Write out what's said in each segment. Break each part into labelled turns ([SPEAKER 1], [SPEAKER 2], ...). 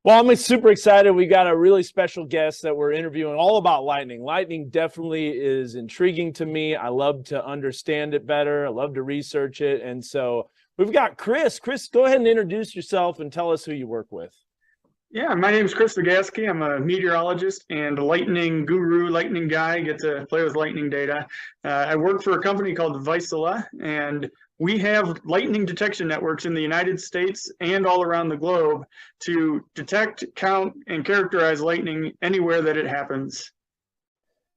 [SPEAKER 1] Well, I'm super excited. We got a really special guest that we're interviewing all about lightning. Lightning definitely is intriguing to me. I love to understand it better. I love to research it. And so we've got Chris. Chris, go ahead and introduce yourself and tell us who you work with.
[SPEAKER 2] Yeah, my name is Chris Vagasky. I'm a meteorologist and a lightning guru, lightning guy. Get to play with lightning data. I work for a company called Vaisala, and we have lightning detection networks in the United States and all around the globe to detect, count, and characterize lightning anywhere that it happens.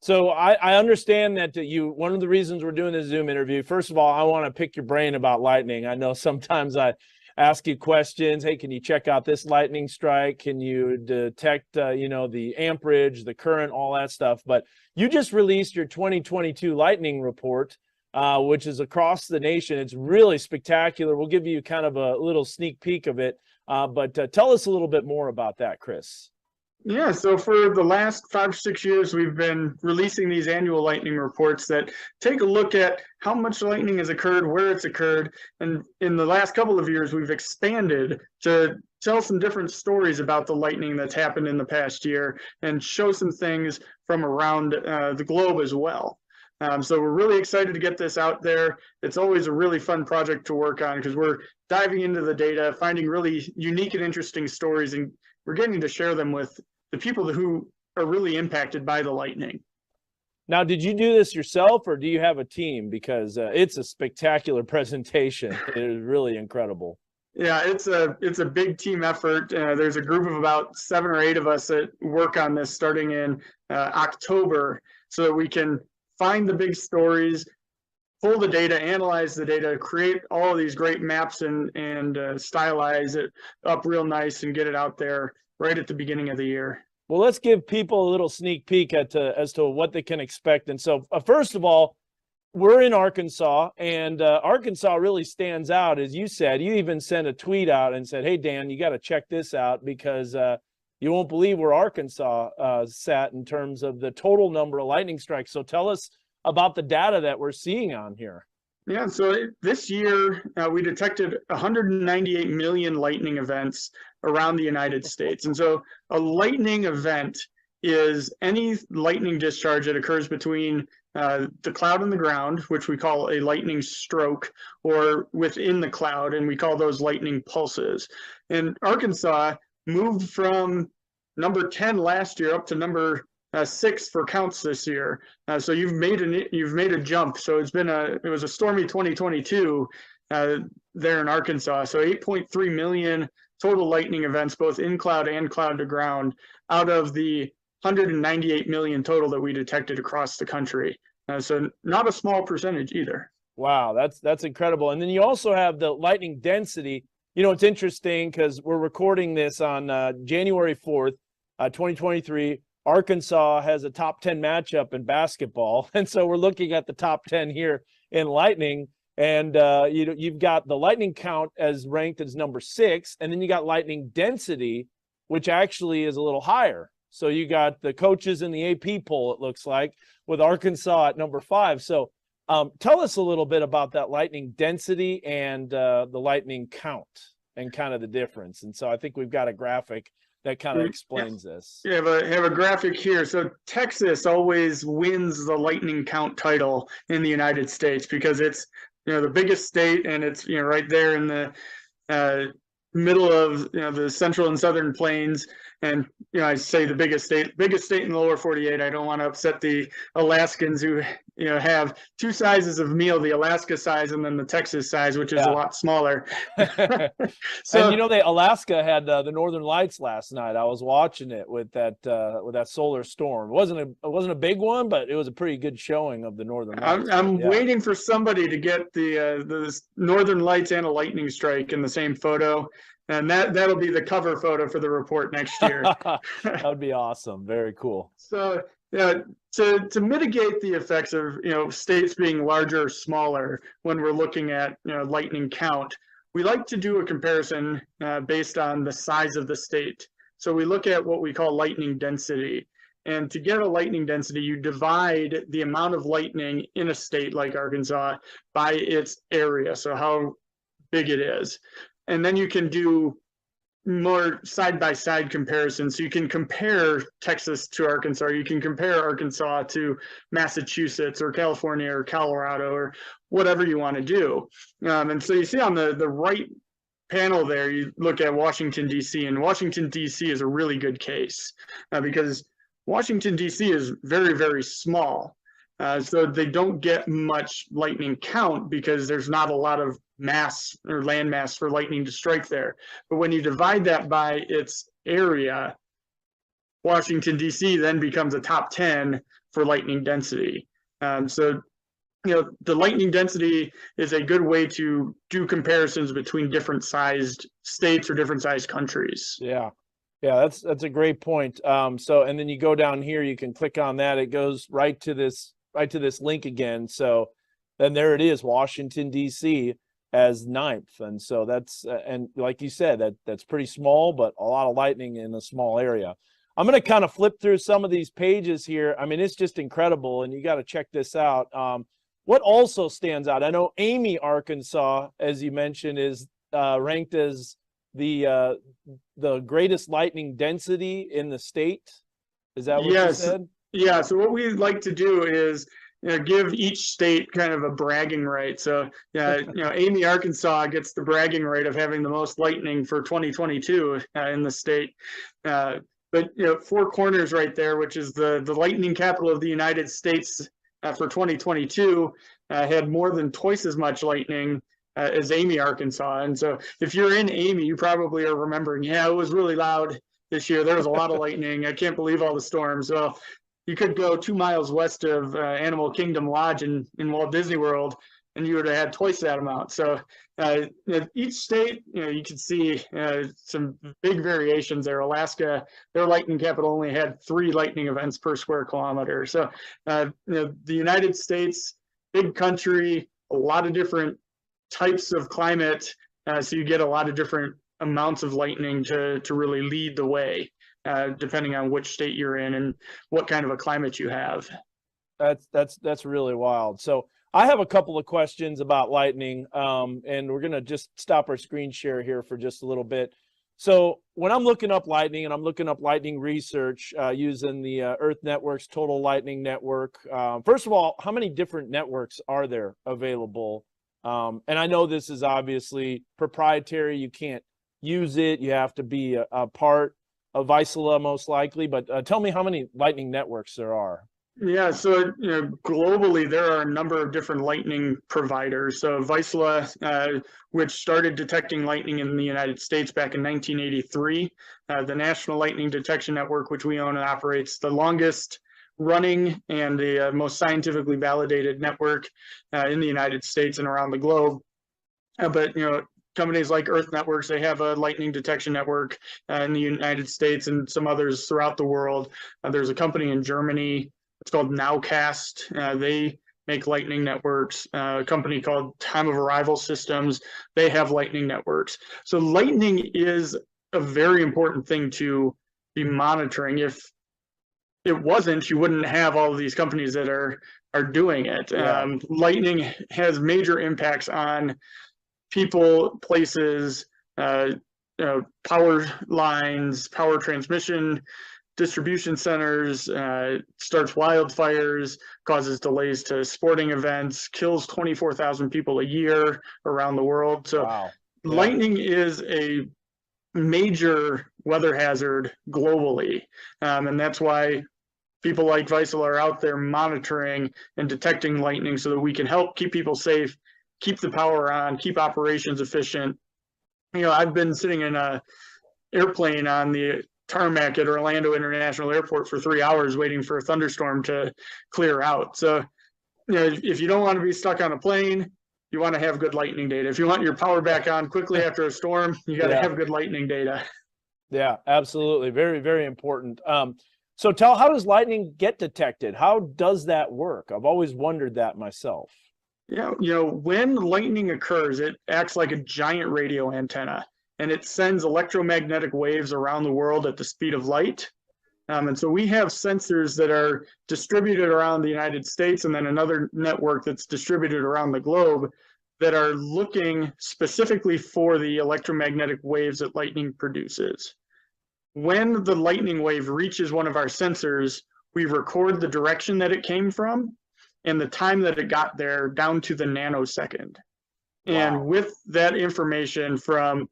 [SPEAKER 1] So I understand that one of the reasons we're doing this Zoom interview, first of all, I want to pick your brain about lightning. I know sometimes I ask you questions. Hey, can you check out this lightning strike? Can you detect, the amperage, the current, all that stuff? But you just released your 2022 lightning report, which is across the nation. It's really spectacular. We'll give you kind of a little sneak peek of it. But tell us a little bit more about that, Chris.
[SPEAKER 2] Yeah, so for the last 5 or 6 years, we've been releasing these annual lightning reports that take a look at how much lightning has occurred, where it's occurred. And in the last couple of years, we've expanded to tell some different stories about the lightning that's happened in the past year and show some things from around the globe as well. So we're really excited to get this out there. It's always a really fun project to work on because we're diving into the data, finding really unique and interesting stories, and we're getting to share them with the people who are really impacted by the lightning.
[SPEAKER 1] Now, did you do this yourself or do you have a team? Because it's a spectacular presentation. It is really incredible.
[SPEAKER 2] Yeah, it's a big team effort. There's a group of about 7 or 8 of us that work on this starting in October, so that we can find the big stories, pull the data, analyze the data, create all of these great maps and stylize it up real nice and get it out there right at the beginning of the year.
[SPEAKER 1] Well, let's give people a little sneak peek as to what they can expect. And so, first of all, we're in Arkansas, and Arkansas really stands out, as you said. You even sent a tweet out and said, "Hey, Dan, you got to check this out because you won't believe where Arkansas sat in terms of the total number of lightning strikes." So, tell us about the data that we're seeing on here.
[SPEAKER 2] Yeah, so this year we detected 198 million lightning events around the United States. And so a lightning event is any lightning discharge that occurs between the cloud and the ground, which we call a lightning stroke, or within the cloud, and we call those lightning pulses. And Arkansas moved from number 10 last year up to number 6 for counts this year. So you've made a jump. So it was a stormy 2022 there in Arkansas. So 8.3 million total lightning events, both in cloud and cloud to ground, out of the 198 million total that we detected across the country. So not a small percentage either.
[SPEAKER 1] Wow, that's incredible. And then you also have the lightning density. You know, it's interesting because we're recording this on January 4th, 2023. Arkansas has a top 10 matchup in basketball. And so we're looking at the top 10 here in lightning. And you've got the lightning count as ranked as number 6. And then you got lightning density, which actually is a little higher. So you got the coaches in the AP poll, it looks like, with Arkansas at number 5. So tell us a little bit about that lightning density and the lightning count and kind of the difference. And so I think we've got a graphic that kind of explains this.
[SPEAKER 2] You have a graphic here. So Texas always wins the lightning count title in the United States because it's the biggest state, and it's right there in the middle of the central and southern plains. And I say the biggest state in the lower 48. I don't want to upset the Alaskans who have 2 sizes of meal, the Alaska size and then the Texas size, which is a lot smaller.
[SPEAKER 1] So and Alaska had the Northern Lights last night. I was watching it with that solar storm. It wasn't a big one, but it was a pretty good showing of the Northern Lights.
[SPEAKER 2] I'm waiting for somebody to get the Northern Lights and a lightning strike in the same photo. And that'll be the cover photo for the report next year.
[SPEAKER 1] That would be awesome. Very cool.
[SPEAKER 2] So to mitigate the effects of states being larger or smaller when we're looking at lightning count, we like to do a comparison based on the size of the state. So we look at what we call lightning density. And to get a lightning density, you divide the amount of lightning in a state like Arkansas by its area, so how big it is. And then you can do more side-by-side comparison. So you can compare Texas to Arkansas. You can compare Arkansas to Massachusetts or California or Colorado or whatever you want to do. And so you see on the right panel there, you look at Washington, D.C., and Washington, D.C. is a really good case because Washington, D.C. is very, very small. So they don't get much lightning count because there's not a lot of mass or land mass for lightning to strike there. But when you divide that by its area, Washington, D.C. then becomes a top 10 for lightning density. So, the lightning density is a good way to do comparisons between different sized states or different sized countries.
[SPEAKER 1] Yeah. Yeah, that's a great point. So, and then you go down here, you can click on that. It goes right to this link again. So then there it is, Washington, D.C. as 9th. And so that's, and like you said, that's pretty small, but a lot of lightning in a small area. I'm going to kind of flip through some of these pages here. I mean, it's just incredible, and you got to check this out. What also stands out, I know Amy, Arkansas, as you mentioned, is ranked as the greatest lightning density in the state. Is that what you said?
[SPEAKER 2] Yeah, so what we like to do is give each state kind of a bragging right. So Amy, Arkansas gets the bragging right of having the most lightning for 2022 in the state. But Four Corners right there, which is the lightning capital of the United States for 2022, had more than twice as much lightning as Amy, Arkansas. And so if you're in Amy, you probably are remembering, it was really loud this year. There was a lot of lightning. I can't believe all the storms. Well, you could go 2 miles west of Animal Kingdom Lodge in Walt Disney World, and you would have had twice that amount. So each state, you can see some big variations there. Alaska, their lightning capital only had 3 lightning events per square kilometer. So the United States, big country, a lot of different types of climate. So you get a lot of different amounts of lightning to really lead the way, depending on which state you're in and what kind of a climate you have.
[SPEAKER 1] That's really wild. So I have a couple of questions about lightning, and we're going to just stop our screen share here for just a little bit. So when I'm looking up lightning, and I'm looking up lightning research using the Earth Network's Total Lightning Network, first of all, how many different networks are there available? And I know this is obviously proprietary. You can't use it. You have to be a part of Vaisala most likely. But tell me how many lightning networks there are.
[SPEAKER 2] Yeah, so globally there are a number of different lightning providers. So Vaisala, which started detecting lightning in the United States back in 1983, the National Lightning Detection Network, which we own and operates, the longest running and the most scientifically validated network in the United States and around the globe. But companies like Earth Networks, they have a lightning detection network in the United States and some others throughout the world. There's a company in Germany. It's called Nowcast. They make lightning networks. A company called Time of Arrival Systems, they have lightning networks. So lightning is a very important thing to be monitoring. If it wasn't, you wouldn't have all of these companies that are doing it. Yeah. Lightning has major impacts on people, places, power lines, power transmission, distribution centers, starts wildfires, causes delays to sporting events, kills 24,000 people a year around the world. So wow. Yeah. Lightning is a major weather hazard globally. And that's why people like Vaisala are out there monitoring and detecting lightning so that we can help keep people safe, keep the power on, keep operations efficient. I've been sitting in an airplane on the tarmac at Orlando International Airport for 3 hours waiting for a thunderstorm to clear out. So, if you don't want to be stuck on a plane, you want to have good lightning data. If you want your power back on quickly after a storm, you got to have good lightning data.
[SPEAKER 1] Yeah, absolutely. Very, very important. So how does lightning get detected? How does that work? I've always wondered that myself.
[SPEAKER 2] Yeah, when lightning occurs, it acts like a giant radio antenna, and it sends electromagnetic waves around the world at the speed of light. And so we have sensors that are distributed around the United States and then another network that's distributed around the globe that are looking specifically for the electromagnetic waves that lightning produces. When the lightning wave reaches one of our sensors, we record the direction that it came from and the time that it got there down to the nanosecond.
[SPEAKER 1] Wow.
[SPEAKER 2] And with that information from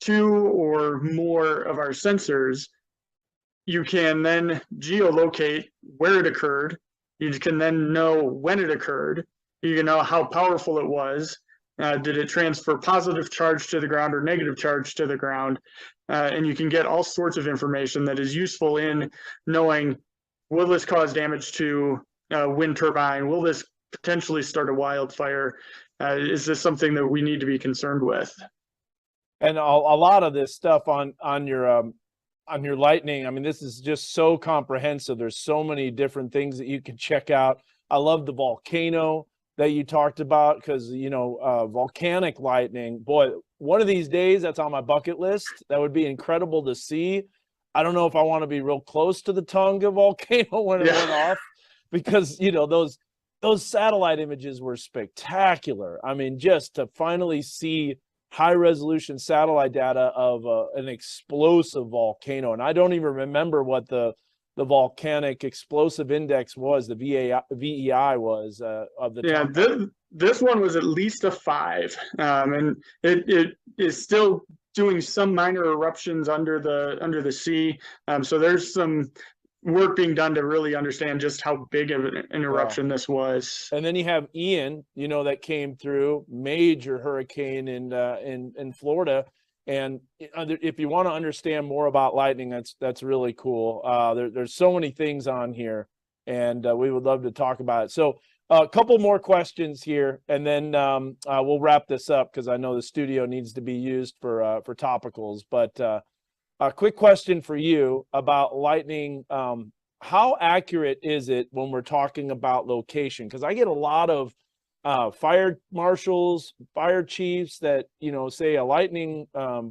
[SPEAKER 2] 2 or more of our sensors, you can then geolocate where it occurred. You can then know when it occurred. You can know how powerful it was. Did it transfer positive charge to the ground or negative charge to the ground? And you can get all sorts of information that is useful in knowing, will this cause damage to a wind turbine? Will this potentially start a wildfire? Is this something that we need to be concerned with?
[SPEAKER 1] And a lot of this stuff on your lightning, I mean, this is just so comprehensive. There's so many different things that you can check out. I love the volcano that you talked about, because volcanic lightning, boy, one of these days that's on my bucket list. That would be incredible to see. I don't know if I want to be real close to the Tonga volcano when it went off, because those satellite images were spectacular. I mean, just to finally see high resolution satellite data of an explosive volcano. And I don't even remember what the volcanic explosive index was, the VEI was of the
[SPEAKER 2] time. This one was at least a 5, and it is still doing some minor eruptions under the sea. So there's some work being done to really understand just how big of an eruption this was.
[SPEAKER 1] And then you have Ian, that came through, major hurricane in Florida. And if you want to understand more about lightning, that's really cool. There's so many things on here, and we would love to talk about it. So a couple more questions here, and then we'll wrap this up, because I know the studio needs to be used for topicals. But a quick question for you about lightning. How accurate is it when we're talking about location? Because I get a lot of fire marshals, fire chiefs that, say a lightning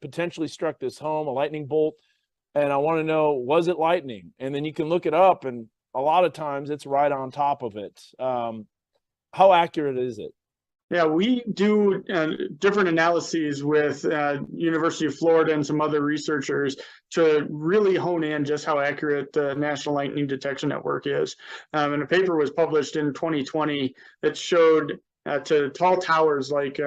[SPEAKER 1] potentially struck this home, a lightning bolt, and I want to know, was it lightning? And then you can look it up, and a lot of times it's right on top of it. How accurate is it?
[SPEAKER 2] Yeah, we do different analyses with University of Florida and some other researchers to really hone in just how accurate the National Lightning Detection Network is. And a paper was published in 2020 that showed to tall towers like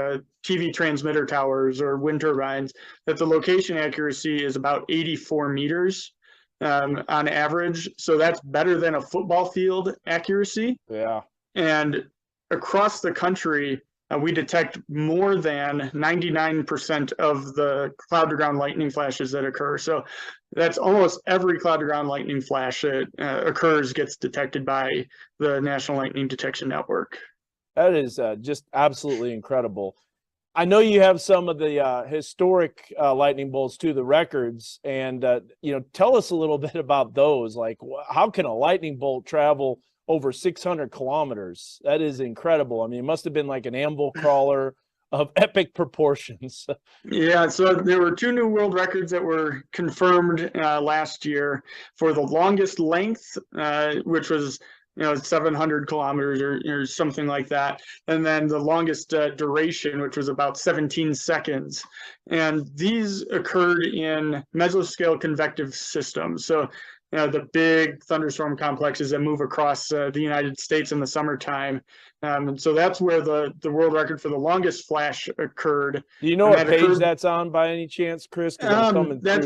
[SPEAKER 2] TV transmitter towers or wind turbines that the location accuracy is about 84 meters on average. So that's better than a football field accuracy.
[SPEAKER 1] Yeah.
[SPEAKER 2] And across the country, we detect more than 99% of the cloud-to-ground lightning flashes that occur. So that's almost every cloud-to-ground lightning flash that occurs gets detected by the National Lightning Detection Network.
[SPEAKER 1] That is just absolutely incredible. I know you have some of the historic lightning bolts too, the records, and tell us a little bit about those. Like, how can a lightning bolt travel over 600 kilometers? That is incredible. I mean, it must have been like an anvil crawler of epic proportions.
[SPEAKER 2] Yeah, so there were 2 new world records that were confirmed last year for the longest length, which was 700 kilometers or something like that, and then the longest duration, which was about 17 seconds. And these occurred in mesoscale convective systems. So the big thunderstorm complexes that move across the United States in the summertime. And so that's where the world record for the longest flash occurred.
[SPEAKER 1] Do you know what page that's on by any chance, Chris?
[SPEAKER 2] That's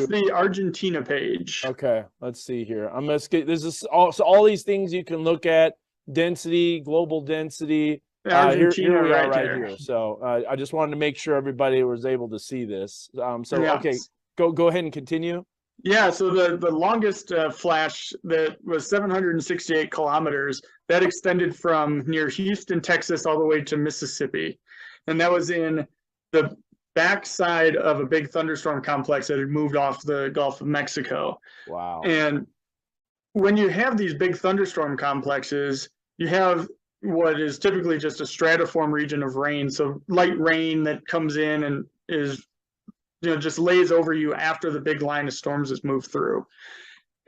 [SPEAKER 2] the Argentina page.
[SPEAKER 1] Okay, let's see here. I'm going to skip. This is all these things you can look at: density, global density. Here we are right here. So I just wanted to make sure everybody was able to see this. Okay, go ahead and continue.
[SPEAKER 2] Yeah, so the longest flash that was 768 kilometers, that extended from near Houston, Texas, all the way to Mississippi. And that was in the backside of a big thunderstorm complex that had moved off the Gulf of Mexico.
[SPEAKER 1] Wow.
[SPEAKER 2] And when you have these big thunderstorm complexes, you have what is typically just a stratiform region of rain. So light rain that comes in and is just lays over you after the big line of storms has moved through.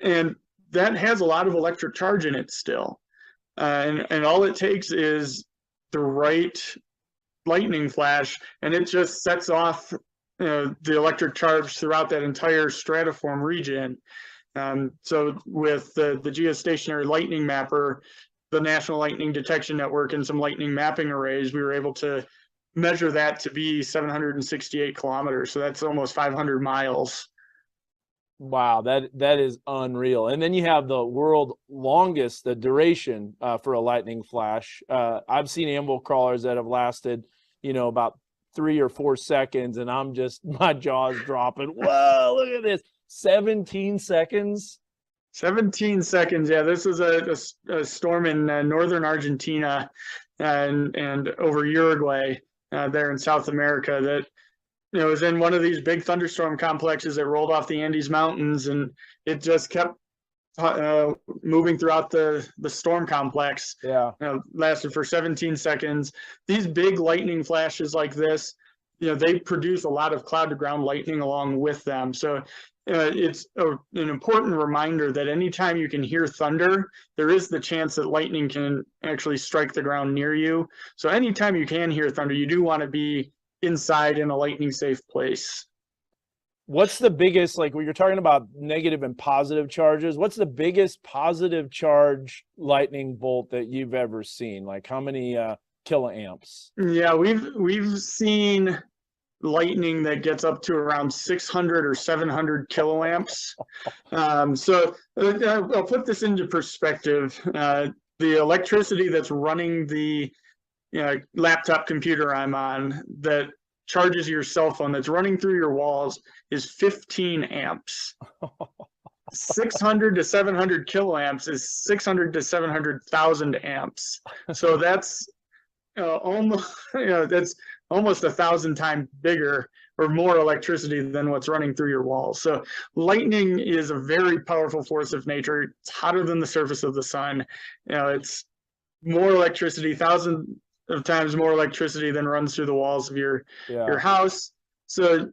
[SPEAKER 2] And that has a lot of electric charge in it still. And all it takes is the right lightning flash, and it just sets off the electric charge throughout that entire stratiform region. So with the geostationary lightning mapper, the National Lightning Detection Network, and some lightning mapping arrays, we were able to measure that to be 768 kilometers. So that's almost 500 miles.
[SPEAKER 1] Wow, that is unreal. And then you have the world longest, the duration for a lightning flash. I've seen amble crawlers that have lasted, about 3 or 4 seconds, and I'm just, my jaw's dropping. Whoa, look at this. 17 seconds.
[SPEAKER 2] 17 seconds. Yeah, this is a storm in northern Argentina and over Uruguay there in South America that it was in one of these big thunderstorm complexes that rolled off the Andes Mountains, and it just kept moving throughout the storm complex.
[SPEAKER 1] Yeah.
[SPEAKER 2] Lasted for 17 seconds. These big lightning flashes like this, they produce a lot of cloud to ground lightning along with them. So it's an important reminder that anytime you can hear thunder, there is the chance that lightning can actually strike the ground near you. So anytime you can hear thunder, you do want to be inside in a lightning safe place.
[SPEAKER 1] What's the biggest, like when you're talking about negative and positive charges, what's the biggest positive charge lightning bolt that you've ever seen? Like how many kiloamps?
[SPEAKER 2] Yeah, we've seen lightning that gets up to around 600 or 700 kiloamps. So I'll put this into perspective. The electricity that's running the laptop computer I'm on that charges your cell phone that's running through your walls is 15 amps. 600 to 700 kiloamps is 600 to 700,000 amps. So that's almost that's almost 1,000 times bigger or more electricity than what's running through your walls. So lightning is a very powerful force of nature. It's hotter than the surface of the sun. It's more electricity, thousands of times more electricity than runs through the walls of your house. So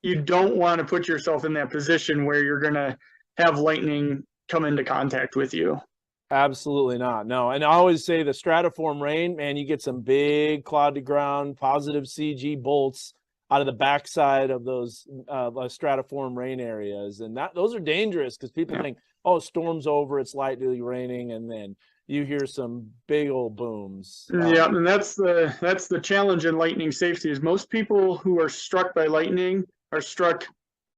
[SPEAKER 2] you don't want to put yourself in that position where you're going to have lightning come into contact with you.
[SPEAKER 1] Absolutely not. No. And I always say the stratiform rain, man, you get some big cloud to ground, positive CG bolts out of the backside of those stratiform rain areas. And those are dangerous because people think, oh, storm's over, it's lightly raining, and then you hear some big old booms.
[SPEAKER 2] Yeah, and that's the challenge in lightning safety is most people who are struck by lightning are struck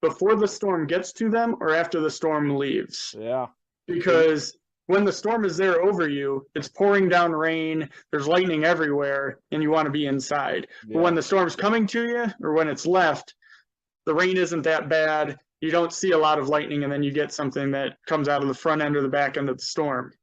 [SPEAKER 2] before the storm gets to them or after the storm leaves.
[SPEAKER 1] Yeah.
[SPEAKER 2] Because when the storm is there over you, it's pouring down rain, there's lightning everywhere, and you want to be inside. Yeah. But when the storm's coming to you or when it's left, the rain isn't that bad. You don't see a lot of lightning, and then you get something that comes out of the front end or the back end of the storm.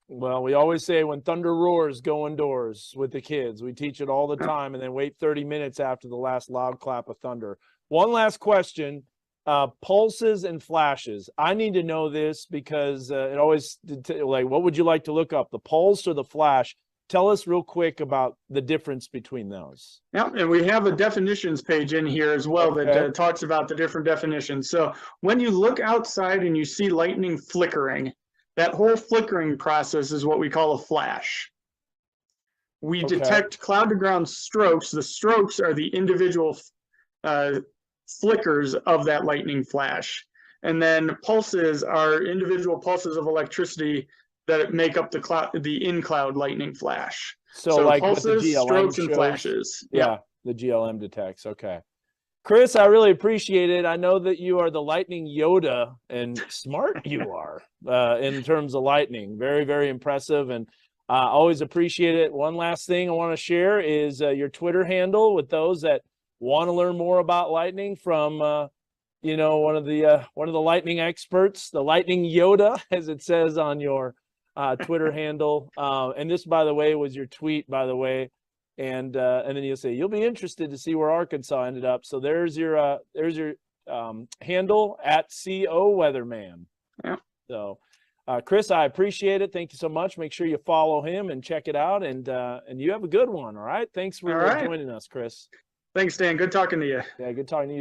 [SPEAKER 1] Well, we always say when thunder roars, go indoors with the kids. We teach it all the time and then wait 30 minutes after the last loud clap of thunder. One last question, pulses and flashes. I need to know this because it always, what would you like to look up, the pulse or the flash? Tell us real quick about the difference between those.
[SPEAKER 2] Yeah, and we have a definitions page in here as well that talks about the different definitions. So when you look outside and you see lightning flickering, that whole flickering process is what we call a flash. We detect cloud to ground strokes. The strokes are the individual flickers of that lightning flash. And then pulses are individual pulses of electricity that make up the in-cloud lightning flash.
[SPEAKER 1] So like
[SPEAKER 2] pulses,
[SPEAKER 1] the GLM
[SPEAKER 2] strokes, and flashes.
[SPEAKER 1] Yeah, the GLM detects. Okay. Chris, I really appreciate it. I know that you are the lightning Yoda, and smart you are in terms of lightning. Very, very impressive, and always appreciate it. One last thing I want to share is your Twitter handle with those that want to learn more about lightning from, one of the lightning experts, the lightning Yoda, as it says on your Twitter handle. And this, by the way, was your tweet, by the way. And then you'll say you'll be interested to see where Arkansas ended up. So there's your handle at CO Weatherman.
[SPEAKER 2] Yeah.
[SPEAKER 1] So, Chris, I appreciate it. Thank you so much. Make sure you follow him and check it out. And you have a good one. All right. Thanks for joining us, Chris.
[SPEAKER 2] Thanks, Dan. Good talking to you.
[SPEAKER 1] Yeah, good talking to you.